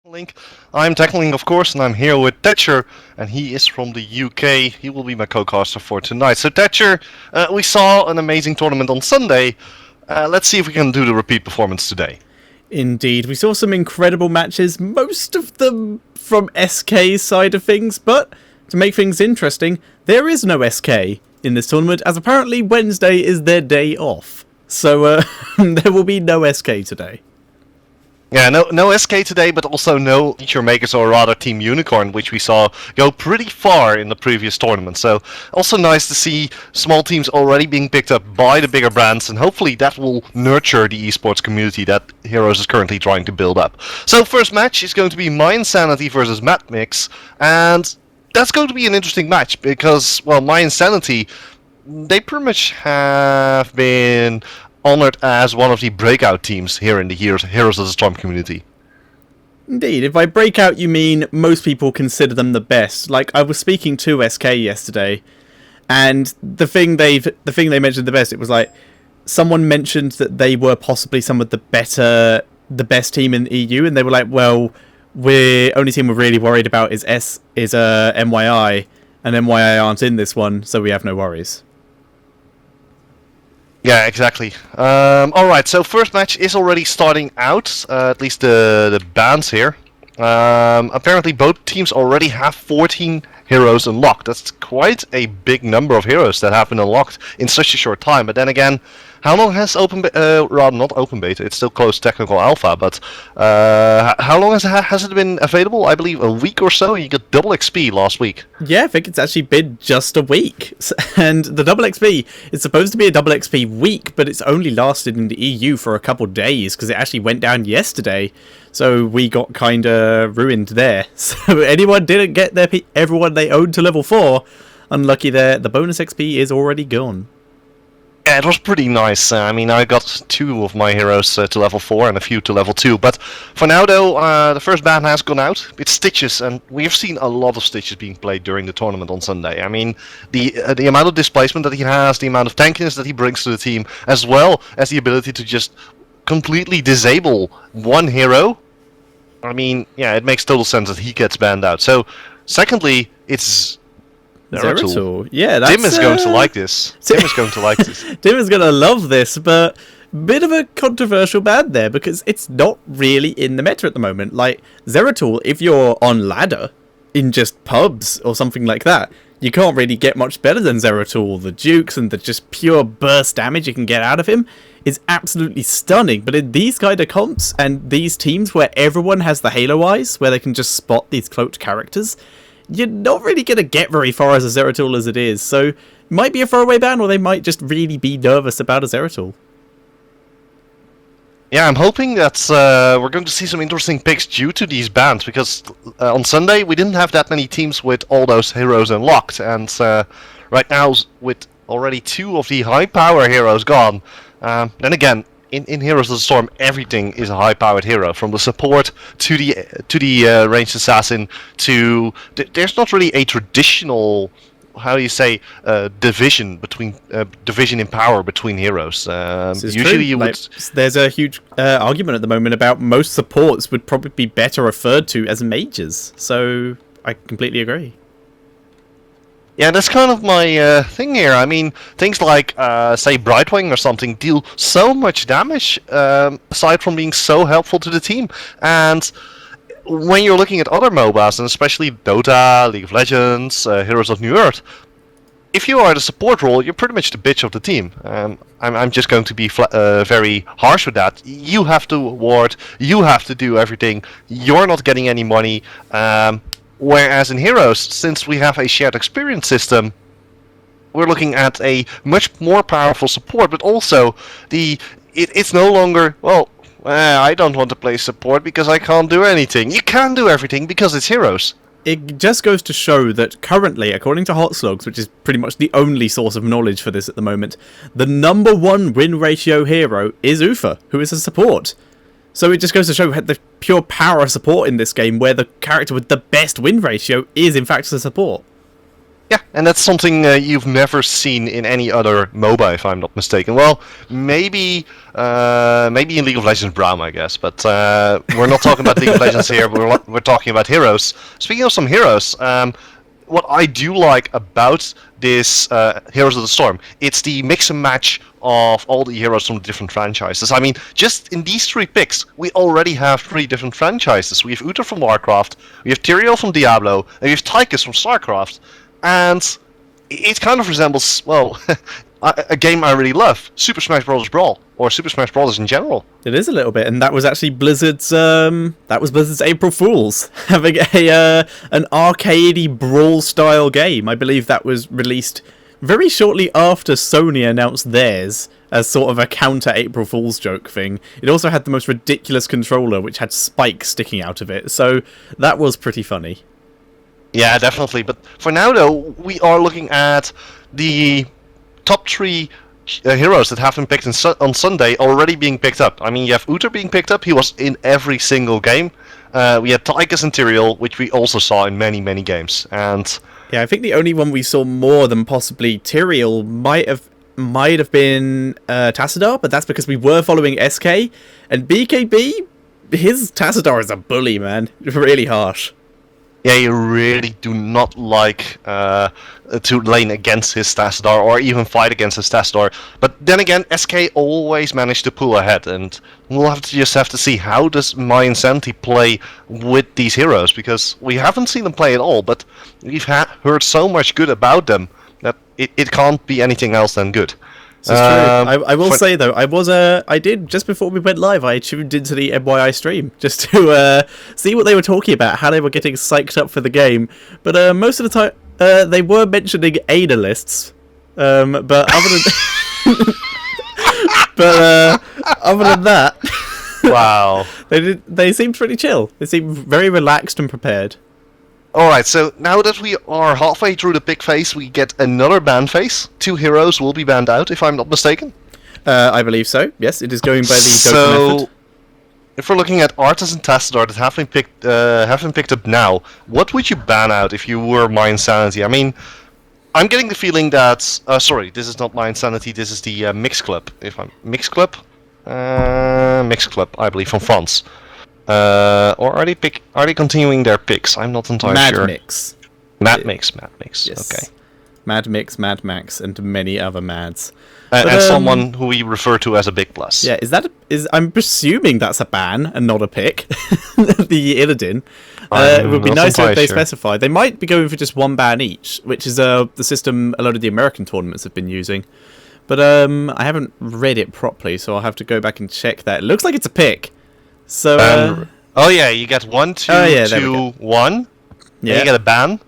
Link. I'm Tekno, of course, and I'm here with Thatcher, and he is from the UK. He will be my co-caster for tonight. So Thatcher, we saw an amazing tournament on Sunday. Let's see if we can do the repeat performance today. Indeed, we saw some incredible matches, most of them from SK's side of things, but to make things interesting, there is no SK in this tournament, as apparently Wednesday is their day off. So there will be no SK today. Yeah, no SK today, but also no feature makers, or rather Team Unicorn, which we saw go pretty far in the previous tournament. So also nice to see small teams already being picked up by the bigger brands, and hopefully that will nurture the esports community that Heroes is currently trying to build up. So first match is going to be My Insanity versus MadMix, and that's going to be an interesting match because, well, My Insanity, they pretty much have been honored as one of the breakout teams here in the Heroes of the Storm community. Indeed, if by breakout you mean most people consider them the best. Like, I was speaking to SK yesterday, and the thing they mentioned the best, it was like someone mentioned that they were possibly some of the best team in the EU, and they were like, well, only team we're really worried about is MYI, and MYI aren't in this one, so we have no worries. Yeah, exactly. Alright, so first match is already starting out, at least the bands here. Apparently both teams already have 14 heroes unlocked. That's quite a big number of heroes that have been unlocked in such a short time. But then again, how long has rather not open beta, it's still closed technical alpha, but how long has it been available? I believe a week or so. You got double XP last week. Yeah, I think it's actually been just a week. And the double XP is supposed to be a double XP week, but it's only lasted in the EU for a couple days because it actually went down yesterday. So we got kind of ruined there. So anyone didn't get everyone they owned to level 4, unlucky there. The bonus XP is already gone. Yeah, it was pretty nice. I mean, I got 2 of my heroes to level 4 and a few to level 2. But for now, though, the first ban has gone out. It's Stitches, and we've seen a lot of Stitches being played during the tournament on Sunday. I mean, the amount of displacement that he has, the amount of tankiness that he brings to the team, as well as the ability to just completely disable one hero. I mean, yeah, it makes total sense that he gets banned out. So, secondly, it's Zeratul. Yeah, that's, Tim is going to like this. Tim is going to like this. Tim is going to love this, but bit of a controversial ban there because it's not really in the meta at the moment. Like, Zeratul, if you're on ladder in just pubs or something like that, you can't really get much better than Zeratul. The dukes and the just pure burst damage you can get out of him is absolutely stunning. But in these kind of comps and these teams where everyone has the Halo eyes, where they can just spot these cloaked characters, you're not really going to get very far as a Zeratul as it is. So it might be a throwaway ban, or they might just really be nervous about a Zeratul. Yeah, I'm hoping that we're going to see some interesting picks due to these bans, because on Sunday we didn't have that many teams with all those heroes unlocked, and right now with already 2 of the high power heroes gone, then again, in Heroes of the Storm, everything is a high-powered hero, from the support to the ranged assassin to there's not really a traditional, how do you say, division in power between heroes. Usually you would. There's a huge argument at the moment about most supports would probably be better referred to as mages. So I completely agree. Yeah, that's kind of my thing here. I mean, things like, say, Brightwing or something deal so much damage, aside from being so helpful to the team. And when you're looking at other MOBAs, and especially Dota, League of Legends, Heroes of New Earth, if you are the support role, you're pretty much the bitch of the team. I'm just going to be very harsh with that. You have to ward, you have to do everything, you're not getting any money. Whereas in Heroes, since we have a shared experience system, we're looking at a much more powerful support, but also it's no longer, well, I don't want to play support because I can't do anything. You can do everything because it's Heroes. It just goes to show that currently, according to Hotslogs, which is pretty much the only source of knowledge for this at the moment, the #1 win ratio hero is Ufa, who is a support. So it just goes to show the pure power of support in this game, where the character with the best win ratio is in fact the support. Yeah, and that's something you've never seen in any other MOBA, if I'm not mistaken. Well, maybe in League of Legends Braum, I guess, but we're not talking about League of Legends here. We're talking about heroes. Speaking of some heroes, what I do like about this Heroes of the Storm, it's the mix and match of all the heroes from the different franchises. I mean, just in these 3 picks, we already have 3 different franchises. We have Uther from Warcraft, we have Tyrael from Diablo, and we have Tychus from StarCraft. And it kind of resembles, well, a game I really love, Super Smash Bros. Brawl, or Super Smash Bros. In general. It is a little bit, and that was actually Blizzard's April Fools, having an arcadey brawl style game. I believe that was released very shortly after Sony announced theirs as sort of a counter April Fool's joke thing. It also had the most ridiculous controller, which had spikes sticking out of it, so that was pretty funny. Yeah, definitely. But for now, though, we are looking at the top 3 heroes that have been picked on Sunday already being picked up. I mean, you have Uther being picked up. He was in every single game. We had Tychus and Tyrael, which we also saw in many, many games. And yeah, I think the only one we saw more than possibly Tyrael might have been Tassadar, but that's because we were following SK. And BKB, his Tassadar is a bully, man. Really harsh. yeah, you really do not like to lane against his Tassadar or even fight against his Tassadar. But then again, SK always managed to pull ahead, and we'll just have to see how does MYI Insanity play with these heroes, because we haven't seen them play at all, but we've heard so much good about them that it can't be anything else than good. This is true. I will say though, I did just before we went live. I tuned into the MYI stream just to see what they were talking about, how they were getting psyched up for the game. But most of the time, they were mentioning ADA lists. But other than other than that, Wow. They seemed pretty chill. They seemed very relaxed and prepared. Alright, so now that we are halfway through the pick phase, we get another ban phase. 2 heroes will be banned out, if I'm not mistaken. I believe so. Yes, it is going by the Dota method. If we're looking at Arthas and Tassadar that have been picked up now, what would you ban out if you were MYI Insanity? I mean, I'm getting the feeling that... sorry, this is not MYI Insanity, this is the Mix Club. Mix Club? Mix Club, I believe, from France. Or are they continuing their picks? I'm not entirely sure. MadMix. MadMix. Yes. Okay. MadMix, Mad Max, and many other Mads. And someone who we refer to as a big plus. Yeah, I'm presuming that's a ban and not a pick. The Illidan. It would be nice if they specify. They might be going for just 1 ban each, which is the system a lot of the American tournaments have been using. But I haven't read it properly, so I'll have to go back and check that. It looks like it's a pick. So, oh yeah, you get 1, 2, 2, 1. Yeah. Then you get a ban.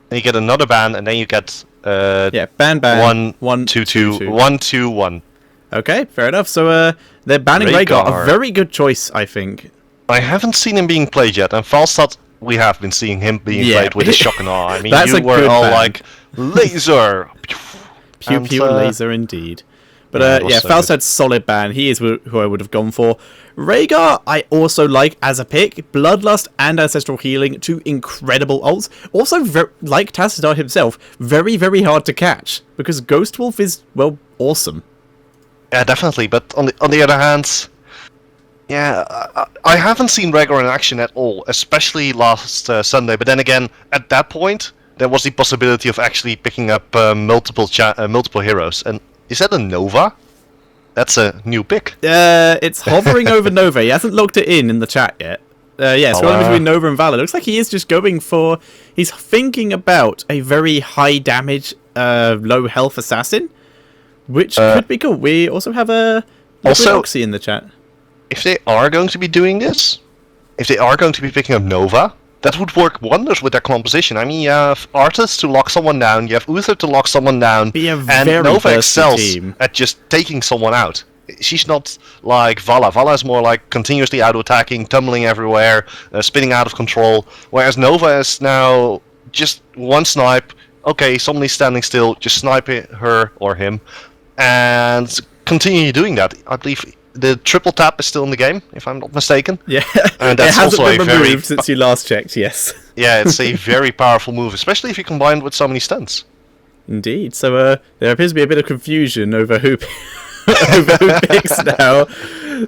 Then you get another ban, and then you get ban 1, 2, 2, 1, 2, 1. Okay, fair enough. So they're banning Rhaegar. A very good choice, I think. I haven't seen him being played yet, and Falstad, we have been seeing him being played with his shock and awe. I mean, you were all like, laser! Pew pew laser indeed. But Falstad's solid ban. He is who I would have gone for. Rhaegar, I also like as a pick. Bloodlust and Ancestral Healing, 2 incredible ults. Also, like Tassadar himself, very, very hard to catch. Because Ghost Wolf is, well, awesome. Yeah, definitely. But on the other hand, yeah, I haven't seen Rhaegar in action at all, especially last Sunday. But then again, at that point, there was the possibility of actually picking up multiple heroes. And is that a Nova? That's a new pick. It's hovering over Nova. He hasn't logged it in the chat yet. Scrolling between Nova and Valor. Looks like he is just going for... He's thinking about a very high damage, low health assassin, which could be cool. We also have a Oxy in the chat. If they are going to be doing this, if they are going to be picking up Nova, that would work wonders with their composition. I mean, you have Arthas to lock someone down, you have Uther to lock someone down, and Nova excels at just taking someone out. She's not like Vala. Vala is more like continuously auto-attacking, tumbling everywhere, spinning out of control, whereas Nova is now just 1 snipe, okay, somebody's standing still, just snipe her or him, and continue doing that. I believe the triple tap is still in the game, if I'm not mistaken. Yeah, and that's it hasn't also been removed since you last checked, yes. Yeah, it's a very powerful move, especially if you combine it with so many stunts. Indeed. So there appears to be a bit of confusion over who over who picks now.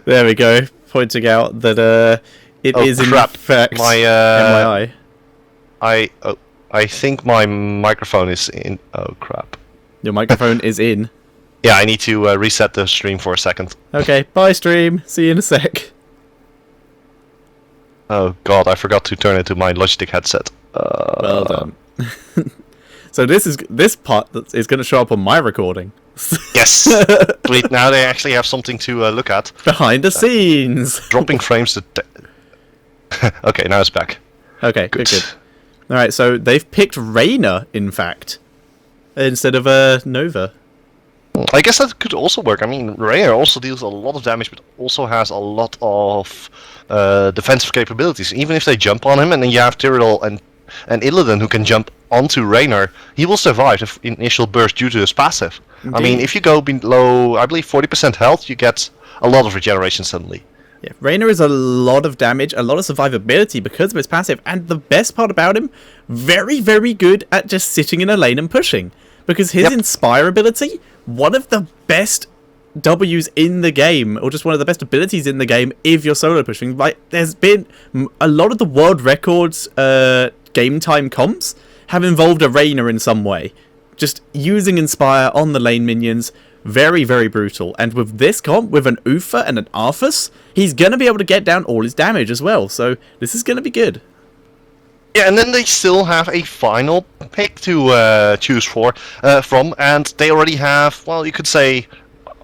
There we go, pointing out that it is crap. in fact My MYI. I think my microphone is in. Oh crap. Your microphone is in. Yeah, I need to reset the stream for a second. Okay, bye stream. See you in a sec. Oh god, I forgot to turn it to my Logitech headset. Well done. So this part that is going to show up on my recording. Yes! Wait, now they actually have something to look at. Behind the scenes. Dropping frames to... Okay, now it's back. Okay, good. Alright, so they've picked Reyna, in fact, instead of Nova. I guess that could also work. I mean, Reyna also deals a lot of damage, but also has a lot of defensive capabilities. Even if they jump on him, and then you have Tyrael and Illidan who can jump onto Reyna, he will survive the initial burst due to his passive. Indeed. I mean, if you go below, I believe, 40% health, you get a lot of regeneration suddenly. Yeah, Reyna is a lot of damage, a lot of survivability because of his passive, and the best part about him, very, very good at just sitting in a lane and pushing. Because his Inspire ability, one of the best W's in the game, or just one of the best abilities in the game if you're solo pushing. Like, there's been a lot of the world records game time comps have involved a Reyna in some way. Just using Inspire on the lane minions, very, very brutal. And with this comp, with an Ufa and an Arthas, he's going to be able to get down all his damage as well. So this is going to be good. Yeah, and then they still have a final pick to choose from, and they already have, well, you could say,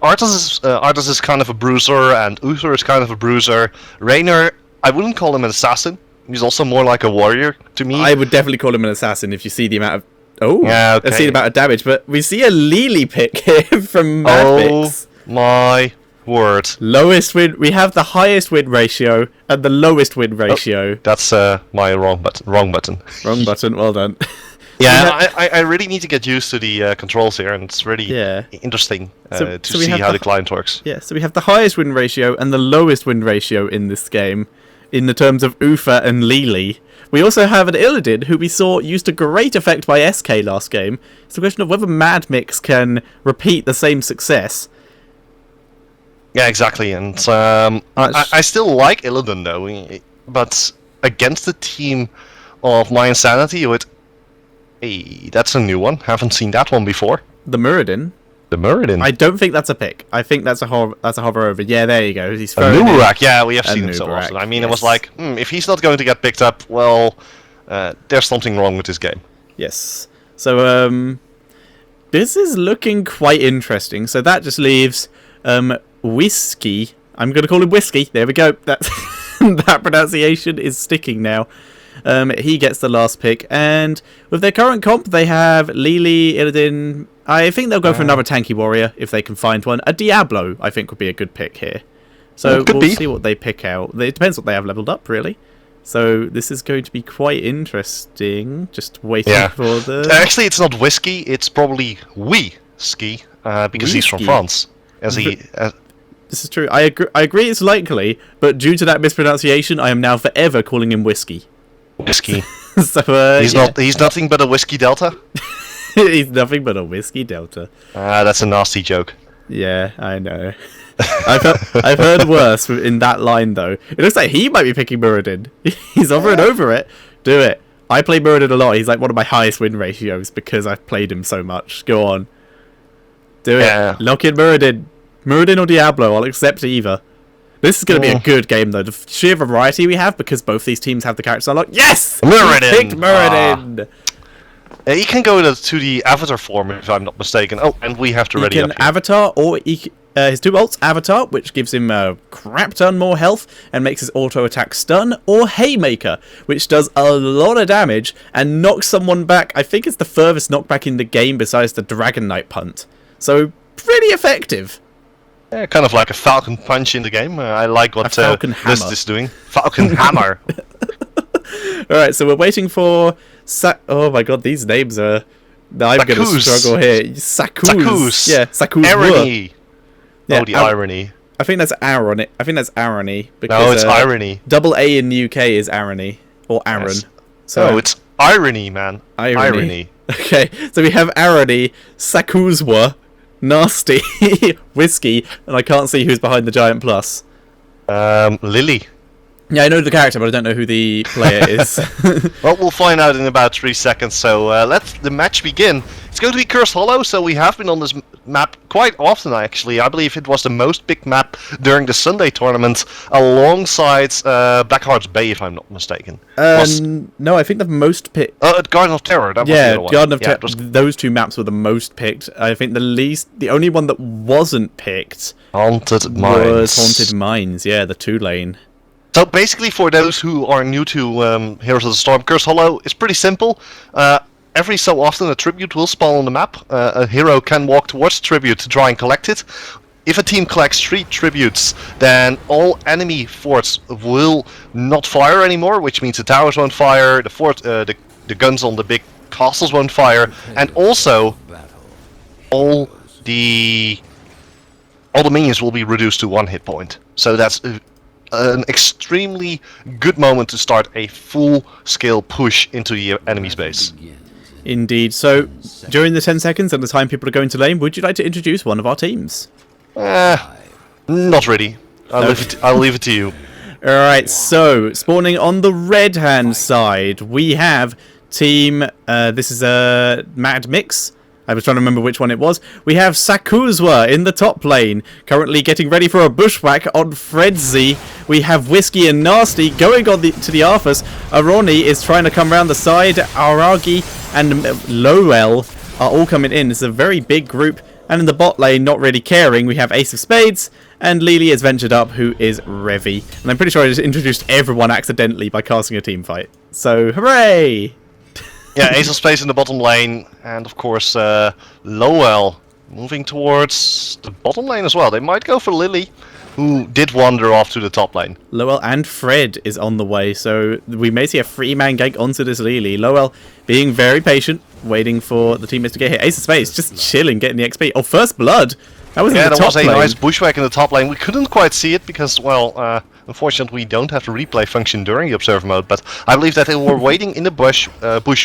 Arthas is kind of a bruiser, and Uther is kind of a bruiser. Reyna, I wouldn't call him an assassin. He's also more like a warrior to me. I would definitely call him an assassin if you see the amount of... Oh, yeah, okay. Let's see the amount of damage, but we see a Lily pick here from MadMix. Oh my word. Lowest win... We have the highest win ratio and the lowest win ratio. Oh, that's my wrong button. Wrong button, well done. Yeah, I really need to get used to the controls here, and it's really interesting to see how the client works. Yeah, so we have the highest win ratio and the lowest win ratio in this game, in the terms of Ufa and Lily. We also have an Illidan, who we saw used to great effect by SK last game. It's a question of whether MadMix can repeat the same success. Yeah, exactly, and I still like Illidan though, but against the team of My Insanity with... Hey, that's a new one. Haven't seen that one before. The Muradin. The Muradin. I don't think that's a pick. I think that's a hover over. Yeah, there you go. He's a Nubarak. Yeah, we have seen him so Nubarak, often. I mean, it was like, if he's not going to get picked up, well, there's something wrong with this game. Yes. So, this is looking quite interesting. So that just leaves Whiskey. I'm going to call him Whiskey. There we go. That pronunciation is sticking now. He gets the last pick, and with their current comp, they have Lily, Illidan. I think they'll go for another tanky warrior if they can find one. A Diablo, I think, would be a good pick here. So we'll see what they pick out. It depends what they have leveled up, really. So this is going to be quite interesting. Just waiting for the... Actually, it's not Whiskey. It's probably Ski, because he's from France. This is true. I agree it's likely, but due to that mispronunciation, I am now forever calling him Whiskey. Whiskey. So, he's nothing but a Whiskey Delta? He's nothing but a Whiskey Delta. That's a nasty joke. Yeah, I know. I've heard worse in that line, though. It looks like he might be picking Muradin. He's hovering over it. Do it. I play Muradin a lot. He's like one of my highest win ratios because I've played him so much. Go on. Do it. Lock in Muradin. Muradin or Diablo. I'll accept either. This is going to be a good game, though. The sheer variety we have, because both these teams have the characters unlocked. Yes! Muradin! Picked Muradin! You can go to the Avatar form, if I'm not mistaken. Oh, and we have to ready up here. Avatar, or his two ults, Avatar, which gives him a crap ton more health, and makes his auto-attack stun, or Haymaker, which does a lot of damage, and knocks someone back. I think it's the furthest knockback in the game besides the Dragon Knight punt. So, pretty effective. Yeah, kind of like a Falcon Punch in the game. I like what Blizzard is doing. Falcon Hammer. Alright, so we're waiting for... oh my god, these names are... I'm going to struggle here. Sakus. Yeah, Sakus. Irony. Yeah, the irony. I think that's irony. No, it's irony. Double A in the UK is irony. Or Aaron. Yes. So Oh, it's irony, man. Irony. Okay, so we have Arony, Sakuzwa, Nasty, Whiskey, and I can't see who's behind the giant plus. Lily. Yeah, I know the character, but I don't know who the player is. Well, we'll find out in about 3 seconds, so let the match begin. It's going to be Cursed Hollow, so we have been on this map quite often, actually. I believe it was the most picked map during the Sunday tournament, alongside Blackheart's Bay, if I'm not mistaken. No, I think the most picked... Garden of Terror, that was the other one. Garden of Terror, was... those two maps were the most picked. I think the only one that wasn't picked... Haunted Mines. Was Haunted Mines, yeah, the 2-lane. So basically, for those who are new to Heroes of the Storm, Cursed Hollow is pretty simple. Every so often a tribute will spawn on the map. A hero can walk towards the tribute to try and collect it. If a team collects 3 tributes, then all enemy forts will not fire anymore, which means the towers won't fire, the guns on the big castles won't fire, and also all the minions will be reduced to 1 hit point. So that's an extremely good moment to start a full-scale push into the enemy space. Indeed. So, during the 10 seconds and the time people are going to lane, would you like to introduce one of our teams? Not really. I'll leave it to you. Alright, so, spawning on the red-hand side, we have team, this is MadMix. I was trying to remember which one it was. We have Sakuzwa in the top lane, currently getting ready for a bushwhack on Fredzy. We have Whiskey and Nasty going on to the Arthas. Arony is trying to come around the side. Aragi and Lowell are all coming in. It's a very big group. And in the bot lane, not really caring, we have Ace of Spades. And Lily has ventured up, who is Revy. And I'm pretty sure I just introduced everyone accidentally by casting a team fight. So, hooray! Yeah, Ace of Spades in the bottom lane, and of course Lowell moving towards the bottom lane as well. They might go for Lily, who did wander off to the top lane. Lowell and Fred is on the way, so we may see a 3-man gank onto this Lily. Lowell being very patient, waiting for the teammates to get hit. Ace of Spades just chilling, getting the XP. Oh, first blood! That was in the top was a lane. nice bushwhack in the top lane. We couldn't quite see it because, well, unfortunately we don't have the replay function during the observer mode, but I believe that they were waiting in the bush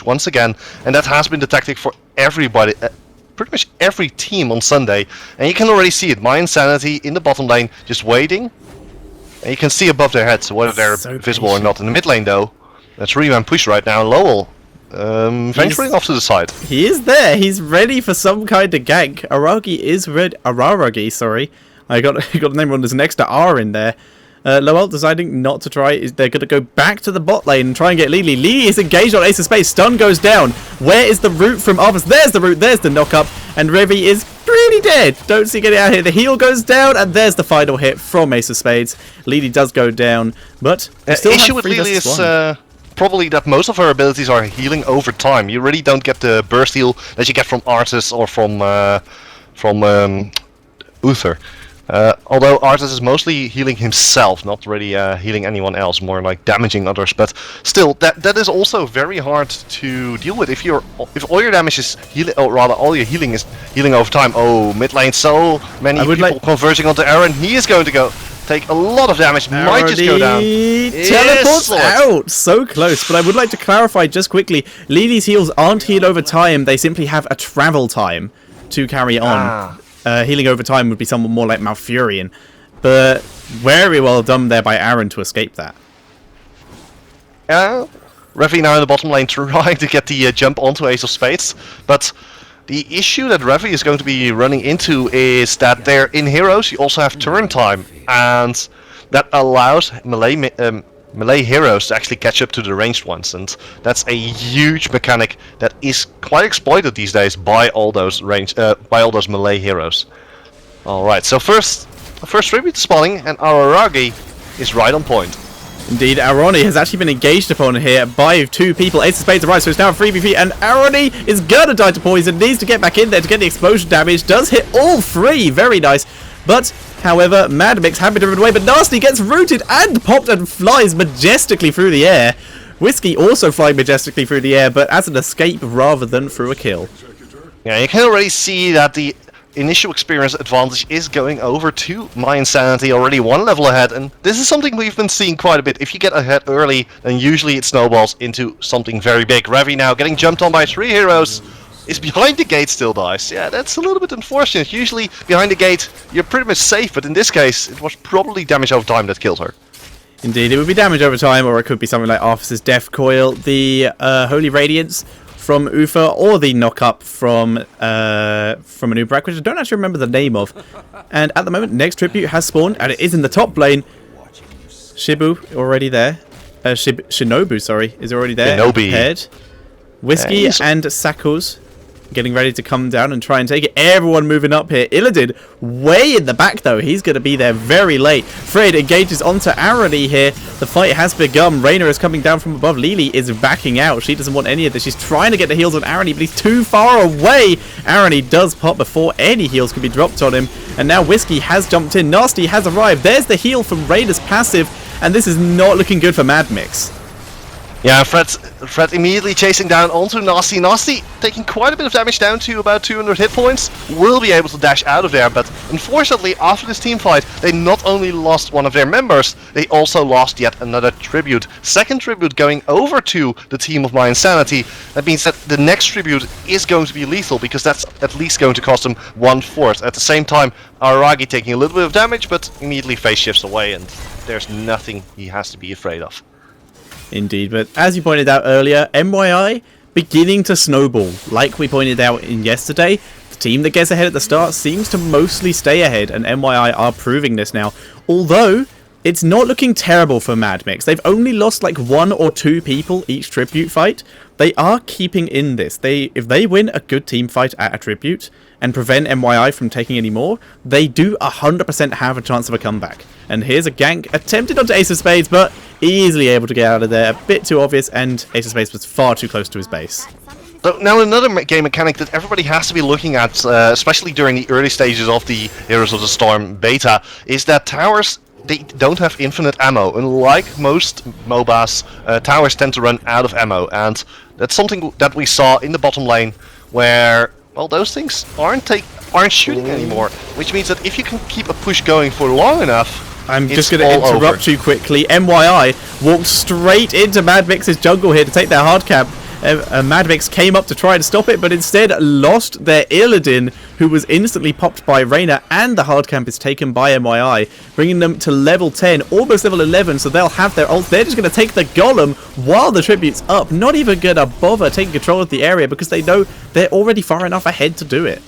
once again, and that has been the tactic for everybody, pretty much every team on Sunday, and you can already see it. My Insanity in the bottom lane, just waiting, and you can see above their heads whether they're visible or not. In the mid lane though, that's 3-man push right now. Lowell venturing off to the side. He is there. He's ready for some kind of gank. Aragi is ready. Araragi, sorry. I got the name wrong. There's an extra R in there. Lowell deciding not to try. They're going to go back to the bot lane and try and get Lily. Lily is engaged on Ace of Spades. Stun goes down. Where is the root from Arthas? There's the root. There's the knock up. And Revy is pretty dead. Don't see getting out here. The heal goes down. And there's the final hit from Ace of Spades. Lily does go down. But the issue with Lily is probably that most of her abilities are healing over time. You really don't get the burst heal that you get from Arthas or from Uther. Although Arthas is mostly healing himself, not really healing anyone else, more like damaging others. But still, that is also very hard to deal with if all your damage is healing, or rather all your healing is healing over time. Oh, mid lane, so many people converging onto Aaron. He is going to go take a lot of damage. Might just go down. Teleports out. So close. But I would like to clarify just quickly. Lily's heals aren't healed over time. They simply have a travel time to carry on. Healing over time would be somewhat more like Malfurion. But very well done there by Aaron to escape that. Revy now in the bottom lane trying to get the jump onto Ace of Spades. But the issue that Revy is going to be running into is that they're in Heroes, you also have turn time. And that allows melee heroes to actually catch up to the ranged ones, and that's a huge mechanic that is quite exploited these days by all those melee heroes. All right, so first tribute spawning, and Araragi is right on point. Indeed, Arony has actually been engaged upon here by 2 people. Ace of Spades arrives, so it's now a 3v3, and Arony is gonna die to poison, needs to get back in there to get the explosion damage, does hit all 3, very nice. But, however, MadMix had been driven away, but Nasty gets rooted and popped and flies majestically through the air. Whiskey also flying majestically through the air, but as an escape rather than through a kill. Yeah, you can already see that the initial experience advantage is going over to My Insanity, already one level ahead, and this is something we've been seeing quite a bit. If you get ahead early, then usually it snowballs into something very big. Revi now getting jumped on by 3 heroes, is behind the gate, still dies. Yeah, that's a little bit unfortunate. Usually behind the gate you're pretty much safe, but in this case it was probably damage over time that killed her. Indeed, it would be damage over time, or it could be something like Arthas's Death Coil, the Holy Radiance from Ufa, or the knock-up from Anubrak, which I don't actually remember the name of. And at the moment, next tribute has spawned, and it is in the top lane. Shibu already there. Shinobu, sorry, is already there. Shinobi. Paired. Whiskey and Sakuz getting ready to come down and try and take it. Everyone moving up here. Illidan way in the back, though. He's going to be there very late. Fred engages onto Arani here. The fight has begun. Reyna is coming down from above. Lily is backing out. She doesn't want any of this. She's trying to get the heals on Arani, but he's too far away. Arani does pop before any heals can be dropped on him. And now Whiskey has jumped in. Nasty has arrived. There's the heal from Reyna's passive. And this is not looking good for MadMix. Yeah, Fred immediately chasing down onto Nasty. Nasty taking quite a bit of damage, down to about 200 hit points. Will be able to dash out of there, but unfortunately after this team fight they not only lost one of their members, they also lost yet another tribute. Second tribute going over to the team of My Insanity. That means that the next tribute is going to be lethal, because that's at least going to cost them 1/4. At the same time, Aragi taking a little bit of damage, but immediately phase shifts away and there's nothing he has to be afraid of. Indeed, but as you pointed out earlier, MYI beginning to snowball. Like we pointed out in yesterday, the team that gets ahead at the start seems to mostly stay ahead, and MYI are proving this now. Although, it's not looking terrible for MadMix. They've only lost like 1 or 2 people each tribute fight. They are keeping in this. If they win a good team fight at a tribute and prevent MYI from taking any more, they do 100% have a chance of a comeback. And here's a gank attempted onto Ace of Spades, but easily able to get out of there. A bit too obvious, and Ace of Spades was far too close to his base. So now another game mechanic that everybody has to be looking at, especially during the early stages of the Heroes of the Storm beta, is that towers, they don't have infinite ammo. Unlike most MOBAs, towers tend to run out of ammo, and that's something that we saw in the bottom lane, where, well, those things aren't shooting anymore, which means that if you can keep a push going for long enough, I'm just going to interrupt you quickly. MYI walked straight into MadMix's jungle here to take their hard cap. MadMix came up to try and stop it, but instead lost their Illidan, who was instantly popped by Reyna, and the hard camp is taken by MYI, bringing them to level 10, almost level 11, so they'll have their ult. They're just going to take the golem while the tribute's up, not even going to bother taking control of the area, because they know they're already far enough ahead to do it.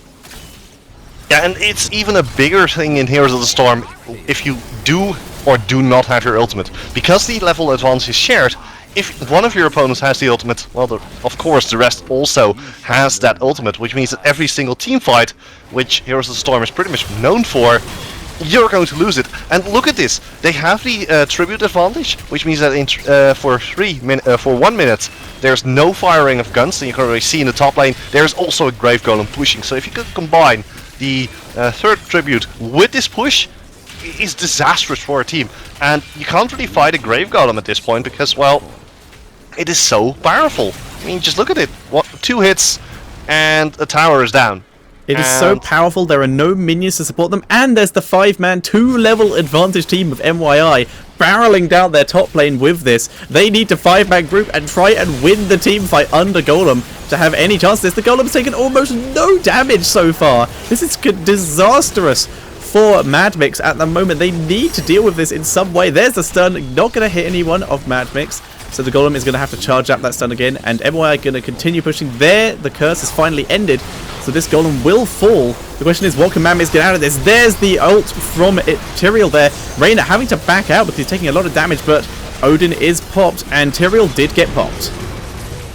Yeah, and it's even a bigger thing in Heroes of the Storm if you do or do not have your ultimate. Because the level advantage is shared, if one of your opponents has the ultimate, well, of course the rest also has that ultimate, which means that every single team fight, which Heroes of the Storm is pretty much known for, you're going to lose it. And look at this, they have the tribute advantage, which means that for 1 minute there's no firing of guns, and you can already see in the top lane there's also a Grave Golem pushing. So if you could combine the third tribute with this push, is disastrous for a team, and you can't really fight a Grave Golem at this point because, well, it is so powerful. I mean, just look at it. 2 hits and a tower is down. It is so powerful, there are no minions to support them, and there's the 5-man 2-level advantage team of MYI barreling down their top lane with this. They need to 5-man group and try and win the team fight under Golem to have any chance of this. The Golem's taken almost no damage so far. This is disastrous for MadMix at the moment. They need to deal with this in some way. There's the stun, not going to hit anyone of MadMix. So the Golem is going to have to charge up that stun again, and MYI are going to continue pushing. There, the curse has finally ended, so this Golem will fall. The question is, what can MadMix get out of this? There's the ult from Tyrael there. Reyna having to back out because he's taking a lot of damage, but Odin is popped, and Tyrael did get popped.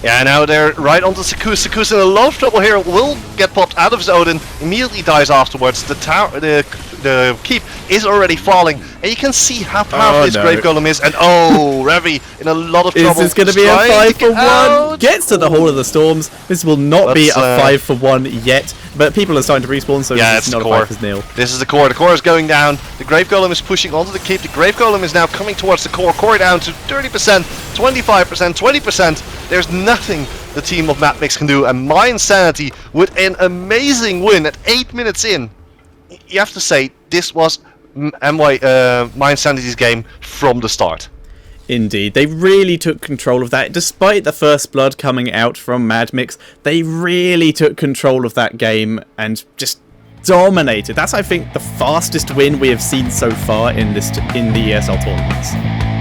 Yeah, now they're right onto Sakuz. Sakuz in a lot of trouble here, will get popped out of his Odin, immediately dies afterwards. The tower, the keep is already falling, and you can see how powerful this Grave Golem is. And Revi in a lot of trouble. Is this going to be a 5-for-1? Gets to the Hall of the Storms. This will not be a 5-for-1 yet, but people are starting to respawn, so yeah, this is not a 5-for-0. This is the core. The core is going down. The Grave Golem is pushing onto the keep. The Grave Golem is now coming towards the core. Core down to 30%, 25%, 20%. There's nothing the team of MadMix can do, and MYI Insanity with an amazing win at 8 minutes in. You have to say, this was MYI Insanity's game from the start. Indeed, they really took control of that. Despite the first blood coming out from MadMix, they really took control of that game and just dominated. That's, I think, the fastest win we have seen so far in the ESL tournaments.